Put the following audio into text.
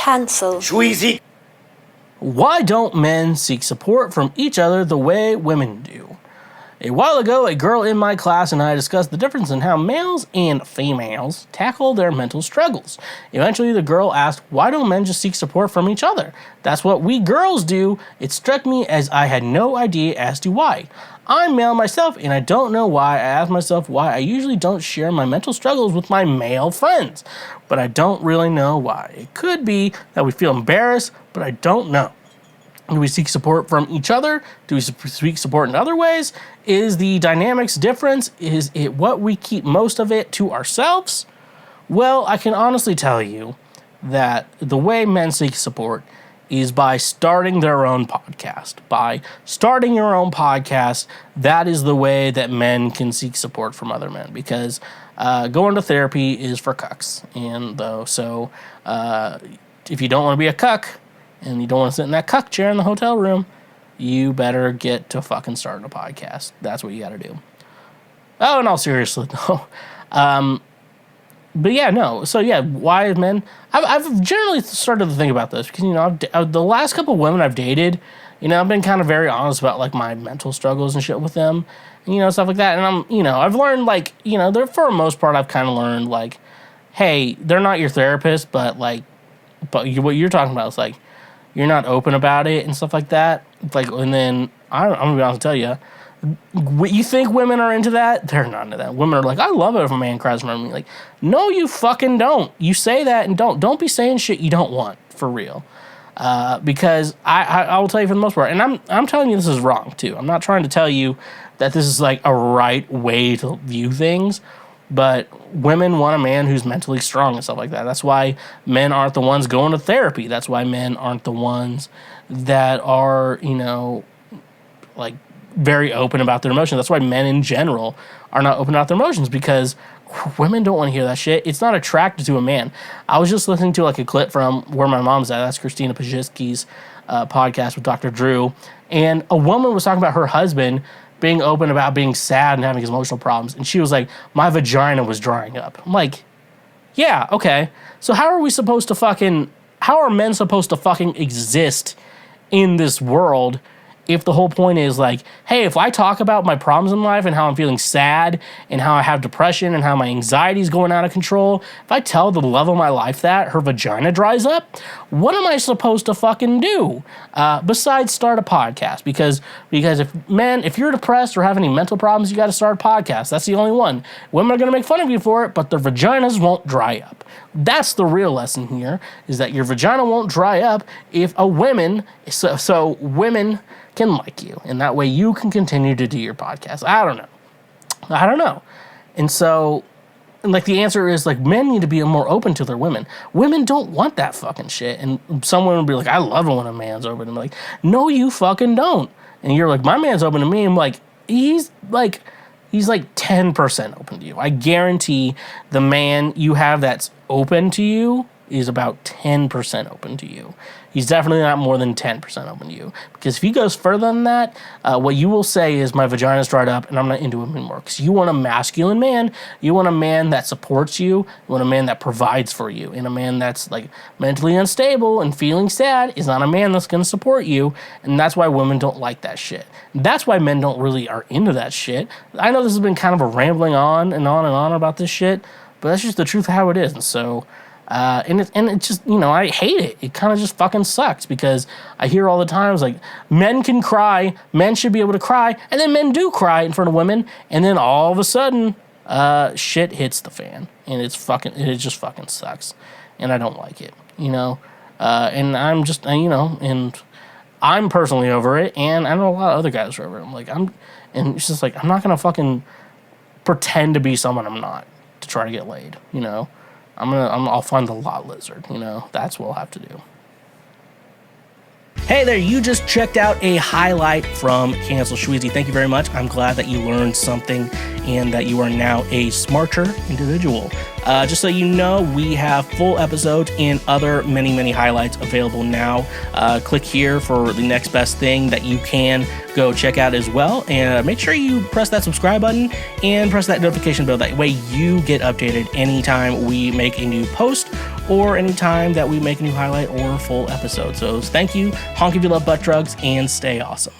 Cancel. Schweezy. Why don't men seek support from each other the way women do? A while ago, a girl in my class and I discussed the difference in how males and females tackle their mental struggles. Eventually, the girl asked, why don't men just seek support from each other? That's what we girls do. It struck me as I had no idea as to why. I'm male myself, and I don't know why. I ask myself why I usually don't share my mental struggles with my male friends, but I don't really know why. It could be that we feel embarrassed, but I don't know. Do we seek support from each other? Do we seek support in other ways? Is the dynamics difference? Is it what we keep most of it to ourselves? Well, I can honestly tell you that the way men seek support is by starting their own podcast. By starting your own podcast, that is the way that men can seek support from other men, because going to therapy is for cucks. And if you don't want to be a cuck, and you don't want to sit in that cuck chair in the hotel room, you better get to fucking starting a podcast. That's what you got to do. Oh, in all seriousness, no. But yeah, no. So yeah, why men? I've generally started to think about this because, you know, the last couple of women I've dated, you know, I've been kind of very honest about like my mental struggles and shit with them, and, you know, stuff like that. And I've learned, like, you know, for the most part, I've kind of learned, like, hey, they're not your therapist, but what you're talking about is like, you're not open about it and stuff like that. Like, and then I'm gonna be honest and tell you, you think women are into that? They're not into that. Women are like, I love it if a man cries in front of me. Like, no, you fucking don't. You say that and don't be saying shit you don't want, for real. Because I will tell you for the most part, and I'm telling you this is wrong too. I'm not trying to tell you that this is like a right way to view things. But women want a man who's mentally strong and stuff like that. That's why men aren't the ones going to therapy. That's why men aren't the ones that are, you know, like, very open about their emotions. That's why men in general are not open about their emotions, because women don't want to hear that shit. It's not attractive to a man. I was just listening to like a clip from Where My Mom's At. That's Christina Pajitsky's podcast with Dr. Drew. And a woman was talking about her husband being open about being sad and having emotional problems. And she was like, my vagina was drying up. I'm like, yeah, okay. So how are men supposed to fucking exist in this world if the whole point is like, hey, if I talk about my problems in life and how I'm feeling sad and how I have depression and how my anxiety is going out of control, if I tell the love of my life that her vagina dries up, what am I supposed to fucking do besides start a podcast? Because if you're depressed or have any mental problems, you got to start a podcast. That's the only one. Women are going to make fun of you for it, but their vaginas won't dry up. That's the real lesson here, is that your vagina won't dry up if women can like you, and that way you can continue to do your podcast. I don't know. And so, like, the answer is, like, men need to be more open to their women. Women don't want that fucking shit. And some women will be like, I love it when a man's open. And I'm like, no, you fucking don't. And you're like, my man's open to me. I'm like, he's like 10% open to you. I guarantee the man you have that's open to you is about 10% open to you. He's definitely not more than 10% open to you. Because if he goes further than that, what you will say is, my vagina's dried up and I'm not into him anymore. Because you want a masculine man. You want a man that supports you. You want a man that provides for you. And a man that's, like, mentally unstable and feeling sad is not a man that's going to support you. And that's why women don't like that shit. That's why men don't really are into that shit. I know this has been kind of a rambling on and on and on about this shit, but that's just the truth of how it is. And so... and it just, you know, I hate it. It kind of just fucking sucks, because I hear all the times, like, men can cry, men should be able to cry, and then men do cry in front of women, and then all of a sudden, shit hits the fan, and it just fucking sucks, and I don't like it, you know, and I'm just, you know, and I'm personally over it, and I know a lot of other guys are over it. I'm like, and it's just like, I'm not gonna fucking pretend to be someone I'm not to try to get laid, you know. I'll find the lot lizard, you know. That's what we'll have to do. Hey there, you just checked out a highlight from Cancel Schweezy. Thank you very much. I'm glad that you learned something and that you are now a smarter individual. Just so you know, we have full episodes and other many highlights available now. Click here for the next best thing that you can go check out as well. And make sure you press that subscribe button and press that notification bell. That way you get updated anytime we make a new post or anytime that we make a new highlight or full episode. So thank you, honk if you love butt drugs, and stay awesome.